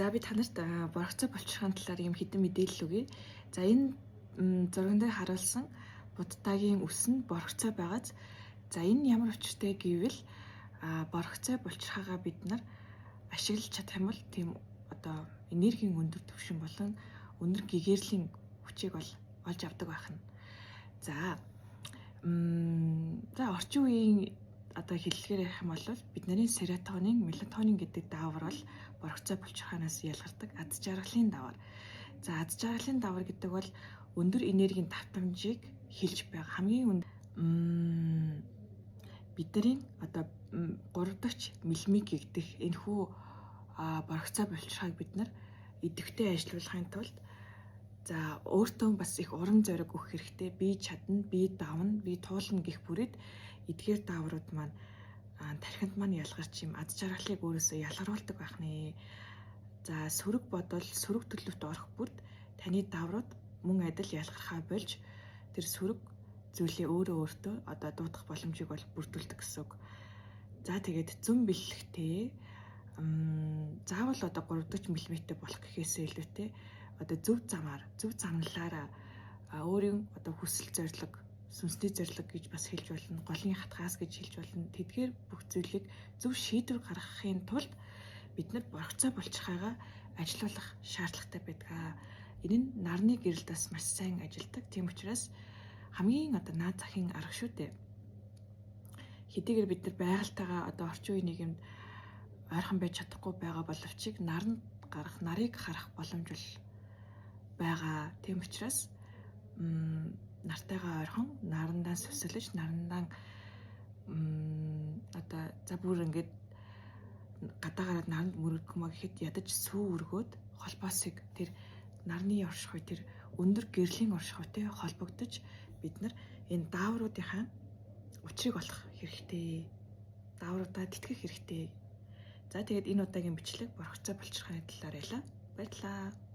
За би танарт боргоцоо болчихсон талаар юм хэдэн мэдээлэл өгье. За энэ зурган дээр харуулсан буддагийн үс нь боргоцоо байгааз. За энэ ямар учиртай гэвэл боргоцоо булчирхаагаа бид нар ашиглаж чадах юм бол тийм одоо энергийн өндөр түвшин болон өндөр гэгэрлийн хүчийг бол олж авдаг байх нь. За орчин үеийн одоо хэллэгээр ярих юм бол бидний серотонин, мелатонин гэдэг даавар бол боргоцоо булчирхаанаас ялгардаг аз жаргалын даавар. За аз жаргалын даавар гэдэг бол өндөр энергийн давтамжийг хилж байгаа хамгийн бидний одоо 3 дахь миллимиг гэгдэх энэхүү боргоцоо булчирхааг бид нар идэвхтэй ажилуулахын тулд за өөртөө бас их урам зориг өгөх хэрэгтэй. Би чадна, би давна, би туулна гэх бүрээд эдгээр дааврууд маань тархинд маань ялгарч юм аз жаргалыг өөрөөсөө ялгаруулдаг байх нэ. За сөрөг бодол, сөрөг төлөвт орох бүрд таны дааврууд мөн адил ялгархаа болж тэр сөрөг зүйлээ өөртөө одоо дуудах боломжийг бол бүрдүүлдэг гэсэн үг. За тэгээд зүүн бэлэгтэй заавал одоо 30 мм болох гэхээсээ илүүтэй одоо зөв замналаараа өөрийн одоо хүсэл зориг, сүнсний зориг гэж бас хэлж болно, голын хатгаас гэж хэлж болно. Тэдгээр бүх зүйлийг зөв шийдвэр гаргахын тулд бид нар боргоцоо булчирхаагаа ажилуулах шаардлагатай байдаг. Энэ нь нарны гэрэлд бас маш сайн ажилдаг. Тийм учраас хамгийн одоо наад захын арга шүү дээ. Хэдийгээр бид нар байгальтайгаа одоо орчин үеийн нийгэмд ойрхон байж чадахгүй байгаа боловч нарыг харах боломж бол байгаа. Тийм учраас нартайгаа ойрхон нарандаа сүсэлж нарандаа одоо за бүр ингээд гадаагаар наранд мөрөгдгмө гэхэд ядаж сүү өргөөд холбоосыг тэр нарны оршихуй тэр өндөр гэрлийн оршихуйтай холбогдож бид нар энэ даавруудынхаа учрыг олох хэрэгтэй. Даавруудаа тэтгэх хэрэгтэй. За тэгээд энэ удаагийн бичлэг боргоцоо булчирхааны талаар байлаа. Баярлалаа.